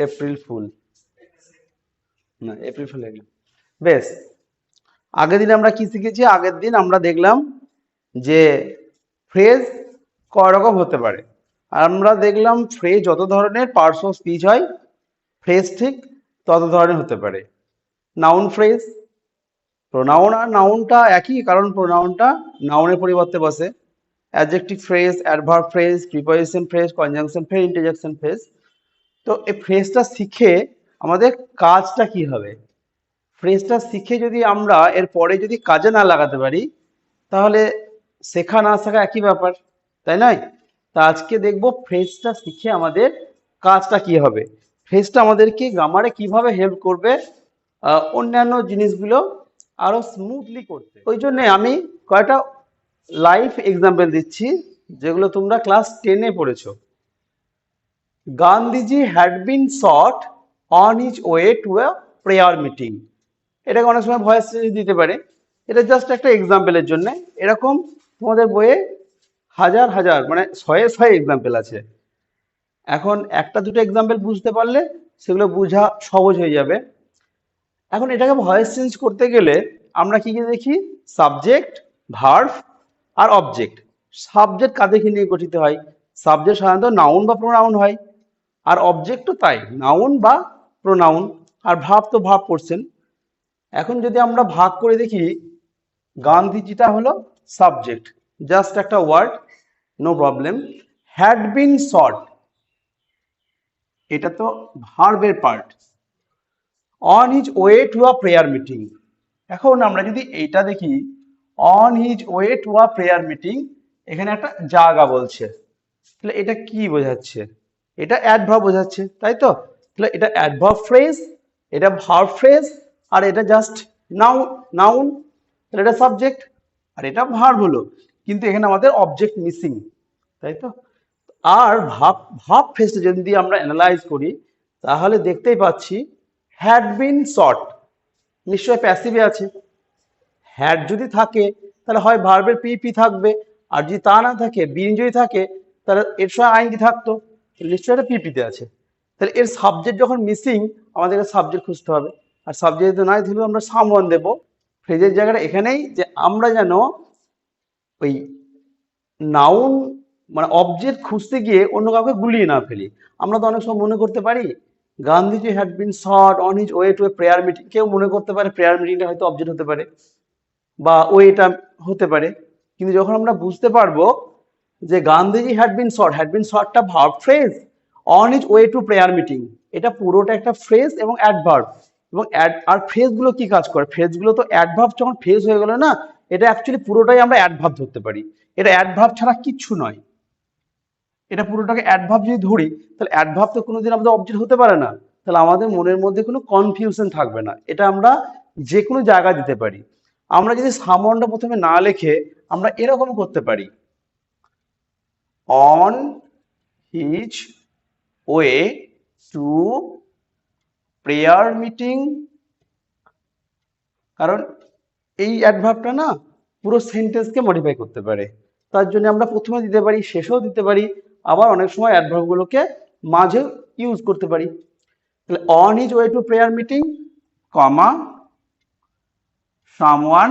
April fool, না April fool এগুলো। বেশ, আগের দিন আমরা কি শিখেছি? আগের দিন আমরা দেখলাম যে ফ্রেজ কয় রকম হতে পারে। আমরা দেখলাম ফ্রেজ যত ধরনের পার্টস অফ স্পিচ হয়, ফ্রেজ ঠিক তত ধরনের হতে পারে। নাউন ফ্রেজ, প্রোনাউন আর নাউনটা একই, কারণ প্রোনাউনটা নাউনের পরিবর্তে বসে। Adjective phrase, adverb phrase, preposition phrase, conjunction phrase, interjection phrase. তো এই ফ্রেজটা শিখে আমাদের কাজটা কি হবে? ফ্রেজটা শিখে যদি আমরা এর পরে যদি কাজে না লাগাতে পারি, তাহলে শেখা না শেখা একই ব্যাপার, তাই নয়? তা আজকে দেখবো ফ্রেজটা শিখে আমাদের কাজটা কি হবে, ফ্রেজটা আমাদেরকে গ্রামারে কিভাবে হেল্প করবে অন্যান্য জিনিসগুলো আরো স্মুথলি করতে। ওই জন্য আমি কয়েকটা লাইভ এক্সাম্পল দিচ্ছি, যেগুলো তোমরা ক্লাস 10-এ পড়েছো। Gandhiji had been shot on his way to a prayer meeting. এটাকে অনেক সময় ভয়েস দিতে পারে, এটা জাস্ট একটা এক্সাম্পলের জন্য। এরকম তোমাদের বইয়ে হাজার হাজার, মানে শয়ে শয়ে এক্সাম্পল আছে। এখন একটা দুটো এক্সাম্পল বুঝতে পারলে সেগুলো বোঝা সহজ হয়ে যাবে। এখন এটাকে ভয়েস চেঞ্জ করতে গেলে আমরা কি কি দেখি? সাবজেক্ট, ভার্ব আর অবজেক্ট। সাবজেক্ট কাদেরকে নিয়ে গঠিত হয়? সাবজেক্ট সাধারণত নাউন বা প্রোনাউন হয়, আর অবজেক্টও তাই, নাউন বা প্রোনাউন। আর ভার্ব তো ভার্ব পড়ছেন। এখন যদি আমরা ভাগ করে দেখি, গান্ধীজিটা হলো সাবজেক্ট, জাস্ট একটা word, no problem. Had been shot, এটা তো ভার্বের part. On his way to a prayer meeting, এখন আমরা যদি এইটা দেখি, on his way to a prayer meeting, এখানে একটা জায়গা বলছে, তাহলে এটা কি বোঝাচ্ছে? এটা অ্যাডভার্ব বোঝাচ্ছে, তাই তো? তাহলে এটা অ্যাডভার্ব ফ্রেজ, এটা ভার্ব ফ্রেজ, আর এটা জাস্ট নাউন। তাহলে এটা সাবজেক্ট আর এটা ভার্ব হলো, কিন্তু এখানে আমাদের অবজেক্ট মিসিং, তাই তো? আর ভার্ব ফ্রেজটা যদি আমরা অ্যানালাইজ করি, তাহলে দেখতেই পাচ্ছি হ্যাড বিন শট নিশ্চয় প্যাসিভে আছে। হ্যাড যদি থাকে তাহলে হয় ভার্বের পিপি থাকবে, আর যদি তা না থাকে, বিন যদি থাকে, তাহলে এর সঙ্গে আইনজি থাকতো, নিশ্চয়ই এটা পিপিতে আছে। তাহলে এর সাবজেক্ট যখন মিসিং, আমাদেরকে সাবজেক্ট খুঁজতে হবে। আর সাবজেক্ট যদি নাই, তাহলে আমরা সামওয়ান দেবো। ফ্রেজের জায়গাটা এখানেই, যে আমরা যেন ওই নাউন মানে অবজেক্ট খুঁজতে গিয়ে অন্য কাউকে গুলিয়ে না ফেলি। আমরা তো অনেক সময় মনে করতে পারি Gandhiji had been shot on his way two a prayer meeting, কেউ মনে করতে পারে প্রেয়ার মিটিংটা হয়তো অবজেক্ট হতে পারে, বা ওয়েটা হতে পারে। কিন্তু যখন আমরা বুঝতে পারবো যে গান্ধীজি হ্যাড বিন শটটা verb phrase, on his way two prayer meeting এটা পুরোটা একটা ফ্রেজ এবং অ্যাডভার্ব। এবং আর ফ্রেজগুলো কি কাজ করে? ফ্রেজগুলো তো অ্যাডভার্ব যখন ফ্রেজ হয়ে গেল না, এটা অ্যাকচুয়ালি পুরোটাই আমরা অ্যাডভার্ব ধরতে পারি। এটা অ্যাডভার্ব ছাড়া কিচ্ছু নয়। এটা পুরোটাকে অ্যাডভার্ব যদি ধরি, তাহলে অ্যাডভার্ব তো কোনোদিন আমাদের অবজেক্ট হতে পারে না। তাহলে আমাদের মনের মধ্যে কোনো কনফিউশন থাকবে না, এটা আমরা যে কোনো জায়গায় দিতে পারি। আমরা যদি সামনটা প্রথমে না লিখে আমরা এরকম করতে পারি, on his way two prayer meeting, কারণ এই অ্যাডভার্বটা না পুরো সেন্টেন্সকে মডিফাই করতে পারে। তার জন্য আমরা প্রথমে দিতে পারি, শেষেও দিতে পারি, আবার অনেক সময় অ্যাডভার্বগুলোকে মাঝে ইউজ করতে পারি। তাহলে on his way two prayer meeting, comma, someone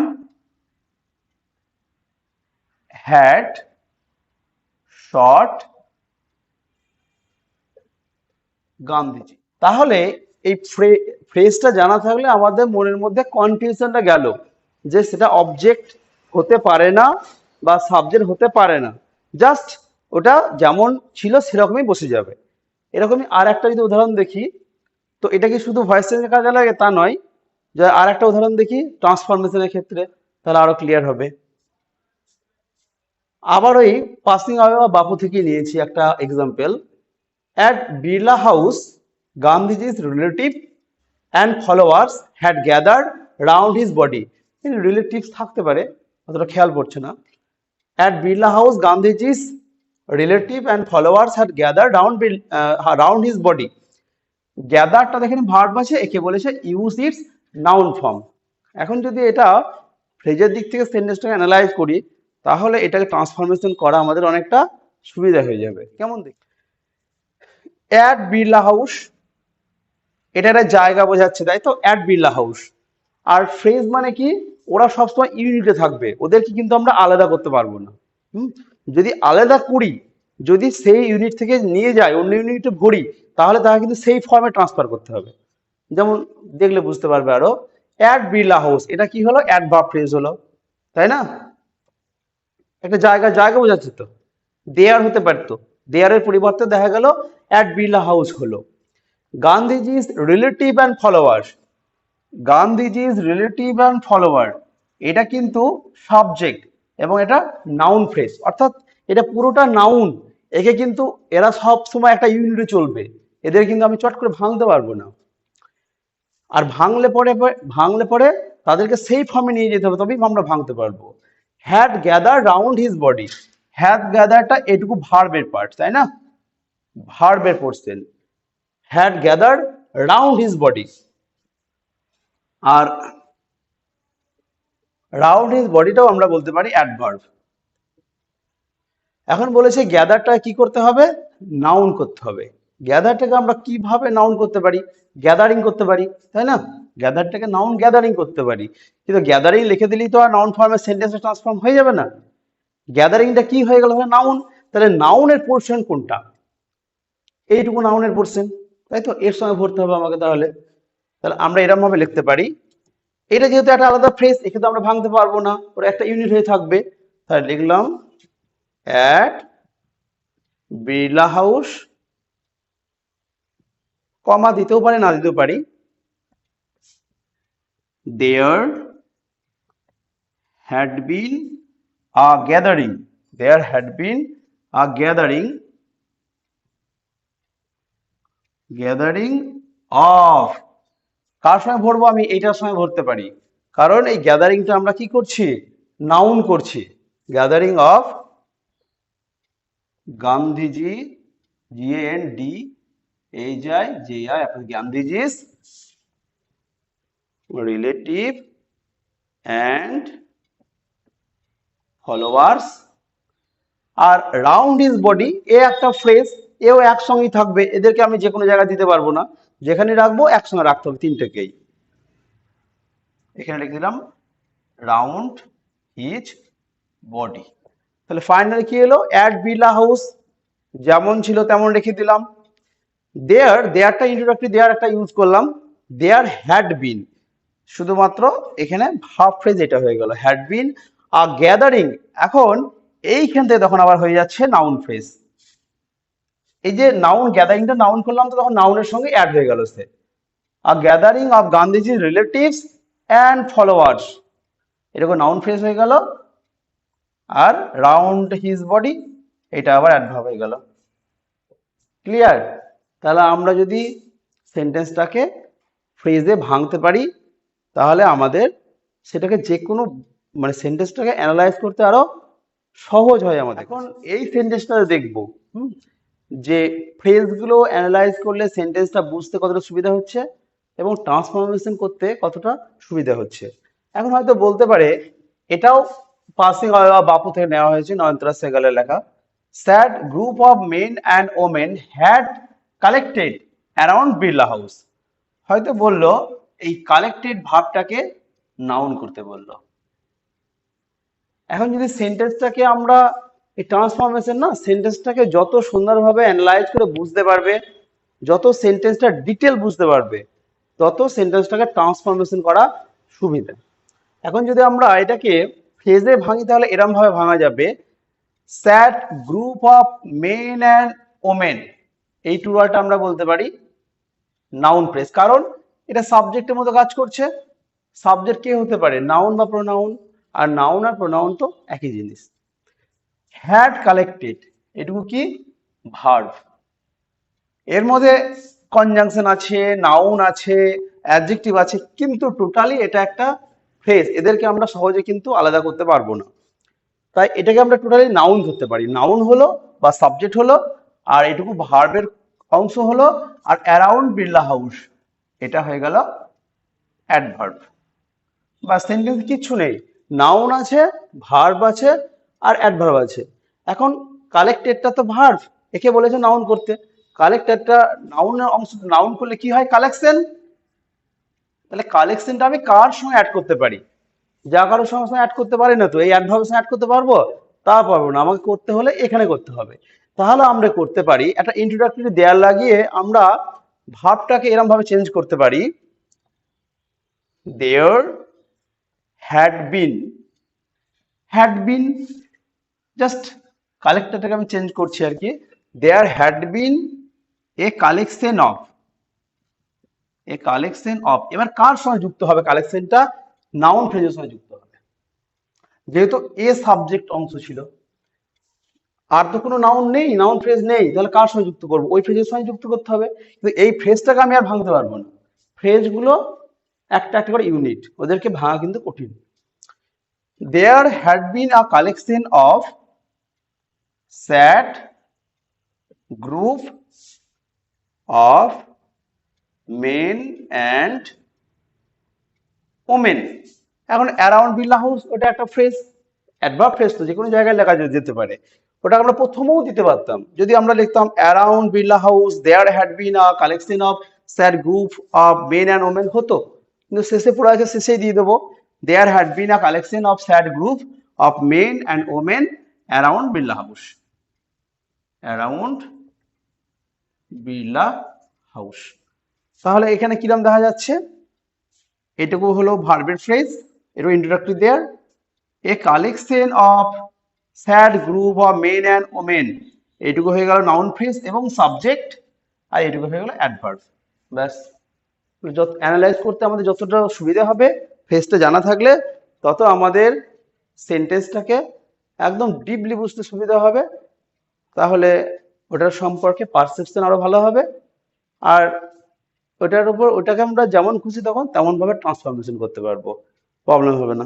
had shot Gandhiji. তাহলে এই ফ্রেজটা জানা থাকলে আমাদের মনের মধ্যে কনফিউশনটা গেল, যে সেটা অবজেক্ট হতে পারে না বা সাবজেক্ট হতে পারে না, জাস্ট ওটা যেমন ছিল সেরকমই বসে যাবে। এরকমই আর একটা যদি উদাহরণ দেখি, তো এটা কি শুধু ভয়েস চেঞ্জের কাজে লাগে তা নয়, যে আর একটা উদাহরণ দেখি ট্রান্সফরমেশনের ক্ষেত্রে, তাহলে আরো ক্লিয়ার হবে। আবার ওই পাসিং আওয়ে বা বাপু থেকে নিয়েছি একটা example. At Birla House, Gandhiji's relative and followers had gathered round his body. Relatives থাকতে পারে, অতটা খেয়াল পড়ছে না। At Birla House, Gandhiji's relative and followers had gathered round his body. গ্যাদারটা দেখেন ভার্ব আছে, একে বলেছে ইউজ ইটস নাউন ফর্ম। এখন যদি এটা ফ্রেজের দিক থেকে সেন্টেন্সটাকে অ্যানালাইজ করি, তাহলে এটাকে ট্রান্সফরমেশন করা আমাদের অনেকটা সুবিধা হয়ে যাবে। কেমন দেখি? At Birla House, এটা একটা জায়গা বোঝাচ্ছে, তাই তো, অ্যাট বিড়লা হাউস। আর ফ্রেজ মানে কি, ওরা সবসময় ইউনিটে থাকবে, ওদেরকে কিন্তু আমরা আলাদা করতে পারবো না। হুম, যদি আলাদা করি, যদি সেই ইউনিট থেকে নিয়ে যাই অন্য ইউনিটে ভরি, তাহলে তাকে কিন্তু সেই ফর্মে ট্রান্সফার করতে হবে। যেমন দেখলে বুঝতে পারবে আরো, অ্যাট বিড়লা হাউস, এটা কি হলো, অ্যাডভার্ব ফ্রেজ হলো, তাই না? একটা জায়গা জায়গা বোঝাচ্ছে তো। দেয়ার হতে পারতো, দেয়ারের পরিবর্তে দেখা গেল অ্যাট বিড়লা হাউস হলো। গান্ধীজি's রিলেটিভ অ্যান্ড ফলোয়ার্স, গান্ধীজি's রিলেটিভ অ্যান্ড ফলোয়ার, এটা কিন্তু সাবজেক্ট এবং এটা নাউন ফ্রেজ, অর্থাৎ এটা পুরোটা নাউন। একে কিন্তু এরা সব সময় একটা ইউনিটে চলবে, এদের কিন্তু আমি চট করে ভাঙতে পারবো না। আর ভাঙলে পরে তাদেরকে সেই ফর্মে নিয়ে যেতে হবে, তবেই আমরা ভাঙতে পারবো। Had gather round his body, had গ্যাদারটা এটুকু ভার্বের পার্ট, তাই না, ভার্বের portion. Had gather round his body, আর রাউন্ড হিজ বডিটাও আমরা বলতে পারি অ্যাডভার্ব। এখন বলেছে গ্যাদারটা কি করতে হবে, নাউন করতে হবে। গ্যাদারটাকে আমরা কিভাবে নাউন করতে পারি, গ্যাদারিং করতে পারি, তাই না, গ্যাদারটাকে নাউন গ্যাদারিং করতে পারি। কিন্তু গ্যাদারিং লিখে দিলেই তো আর নাউন ফর্মে সেন্টেন্সে ট্রান্সফর্ম হয়ে যাবে না। গ্যাদারিংটা কি হয়ে গেল, নাউন। তাহলে নাউনের পোর্শন কোনটা, এইটুকু নাউনের পোর্শন, তাই তো, এর সঙ্গে ভরতে হবে আমাকে। তাহলে তাহলে আমরা এরকম ভাবে লিখতে পারি, এটা যেহেতু একটা আলাদা ফ্রেজ, একে তো আমরা ভাঙতে পারবো না, ওরা একটা ইউনিট হয়ে থাকবে। তাহলে লিখলাম অ্যাট বিড়লা হাউস, কমা দিতেও পারি না দিতেও পারি, there had been a gathering, there had been a gathering of, কার সময় ভরবো, আমি এইটার সময় ভরতে পারি, কারণ এই গ্যাদারিংটা আমরা কি করছি, নাউন করছি। গ্যাদারিং অফ গান্ধীজি, GAND এই যায় যে আই, আপনার গান্ধীজি's রিলেটিভ অ্যান্ড ফলোয়ার্স। আর রাউন্ড হিজ বডি, এ একটা ফ্রেজ, এও একসঙ্গেই থাকবে, এদেরকে আমি যে কোনো জায়গায় দিতে পারবো না, যেখানে রাখবো একসঙ্গে রাখতে হবে তিনটেকেই। এখানে লিখে দিলাম রাউন্ড হিজ বডি। তাহলে ফাইনালি কি হলো, অ্যাট বিড়লা হাউস যেমন ছিল তেমন রেখে দিলাম। দেয়ারটা ইন্ট্রোডাক্টরি দেয়ার একটা ইউজ করলাম, দেয়ার হ্যাড বিন, শুধুমাত্র এখানে ভার্ব ফ্রেজ এটা হয়ে গেল, হ্যাড বিন আ গ্যাদারিং। এখন এইখান থেকে তখন আবার হয়ে যাচ্ছে নাউন ফ্রেজ। এই যে নাউন গ্যাদারিংটা নাউন করলাম, তো তখন নাউনের সঙ্গে অ্যাড হয়ে গেল সে, আ গ্যাদারিং অফ গান্ধীজির রিলেটিভস অ্যান্ড ফলোয়ার্স, এরকম নাউন ফ্রেজ হয়ে গেল। আর রাউন্ড হিজ বডি, এটা আবার অ্যাডভার্ব হয়ে গেল। ক্লিয়ার? তাহলে আমরা যদি সেন্টেন্সটাকে ফ্রেজে ভাঙতে পারি, তাহলে আমাদের সেটাকে যে কোনো মানে সেন্টেন্সটাকে অ্যানালাইজ করতে আরো সহজ হয় আমাদের। এখন এই সেন্টেন্সটা দেখবো, যে ফ্রেজগুলো অ্যানালাইজ করলে সেন্টেন্সটা বুঝতে কতটা সুবিধা হচ্ছে এবং ট্রান্সফরমেশন করতে কতটা সুবিধা হচ্ছে। এখন হয়তো বলতে পারে, এটাও পাসিং বাপু থেকে নেওয়া হয়েছে, নয়নতারা সেগালের লেখা। Sad group of men and women had collected around Birla house. হয়তো বললো এই কালেক্টেড ভাবটাকে নাউন করতে বললো। এখন যদি সেন্টেন্সটাকে আমরা এই ট্রান্সফরমেশন না, সেন্টেন্সটাকে যত সুন্দরভাবে অ্যানালাইজ করে বুঝতে পারবে, যত সেন্টেন্সটা ডিটেল বুঝতে পারবে, তত সেন্টেন্সটাকে ট্রান্সফরমেশন করা সুবিধা। এখন যদি আমরা এটাকে ফ্রেজে ভাঙি, তাহলে এরম ভাবে ভাঙা যাবে, sad group of men and women, এই টুরালটা আমরা বলতে পারি নাউন ফ্রেজ, কারণ এটা সাবজেক্টের মতো কাজ করছে। সাবজেক্ট কে হতে পারে, নাউন বা প্রোনাউন, আর নাউন আর প্রোনাউন তো একই জিনিস। হ্যাড কালেক্টেড, এটুকু কি, ভার্ব, এর মধ্যে কনজাংশন আছে, নাউন আছে, অ্যাডজেক্টিভ আছে, কিন্তু টোটালি এটা একটা ফ্রেজ, এদেরকে আমরা সহজে কিন্তু আলাদা করতে পারবো না। তাই এটাকে আমরা টোটালি নাউন ধরতে পারি, নাউন হলো বা সাবজেক্ট হলো, আর এটুকু ভার্বের অংশ হলো, আর অ্যারাউন্ড বিড়লা হাউস এটা হয়ে গেল অ্যাডভার্ব। বা সেন্টেন্স কিচ্ছু নেই, নাউন আছে, ভার্ব আছে, আর অ্যাডভার্ব আছে। এখন কালেক্টেডটা তো ভার্ব, একে বলেছে নাউন করতে, কালেক্ট একটা নাউনের অংশ, নাউন করলে কি হয়? কালেকশন। তাহলে কালেকশনটা আমি কার সঙ্গে অ্যাড করতে পারি? যা কারোর সঙ্গে অ্যাড করতে পারি না তো, এই অ্যাডভার্বের সঙ্গে অ্যাড করতে পারবো? তা পারবো না, আমাকে করতে হলে এখানে করতে হবে। তাহলে আমরা করতে পারি একটা ইন্ট্রোডাক্টরি দেয়ার লাগিয়ে আমরা ভার্বটাকে এরকম ভাবে চেঞ্জ করতে পারি, there had been. Had been, just কালেক্টরটাকে আমি চেঞ্জ করছি আর কি। There had been a collection of, a collection of. এবার কার সঙ্গে যুক্ত হবে কালেকশনটা? নাউন ফ্রেজের সঙ্গে যুক্ত হবে। যেহেতু এ সাবজেক্ট অংশ ছিল, আর তো কোনো নাউন নেই, নাউন ফ্রেজ নেই, তাহলে কার সঙ্গে যুক্ত করবো? ওই ফ্রেজের সঙ্গে যুক্ত করতে হবে। কিন্তু এই ফ্রেজটাকে আমি আর ভাঙতে পারবো না। ফ্রেজগুলো একটা একটা করে ইউনিট, ওদেরকে ভাঙা কিন্তু কঠিন। There had been a collection of sad group of men and women. এখন অ্যারাউন্ড বিড়লা হাউস ওটা একটা ফ্রেজ, অ্যাডভার্ব ফ্রেজ, তো যে কোনো জায়গায় লেখা যেতে পারে। ওটা আমরা প্রথমেও দিতে পারতাম, যদি আমরা লিখতাম around Birla house there had been a collection of sad group of men and women, হতো। কিন্তু শেষে পড়ে আছে, শেষেই দিয়ে দেবো there had been a collection of sad group of men and women around Birla house, around Birla house. তাহলে এখানে কিরম দেখা যাচ্ছে? এটুকু হলো ভার্বের ফ্রেজ, এর introductory there. A collection of sad group of men and women, এইটুকু হয়ে গেল নাউন ফ্রেজ এবং সাবজেক্ট, আর এইটুকু হয়ে গেল অ্যাডভার্ব। ব্যাস। যত অ্যানালাইজ করতে আমাদের যতটা সুবিধা হবে, ফ্রেজটা জানা থাকলে তত আমাদের সেন্টেন্সটাকে একদম ডিপলি বুঝতে সুবিধা হবে। তাহলে ওটার সম্পর্কে পারসেপশন আরো ভালো হবে, আর ওটার উপর ওটাকে আমরা যেমন খুশি তখন তেমন ভাবে ট্রান্সফরমেশন করতে পারবো, প্রবলেম হবে না।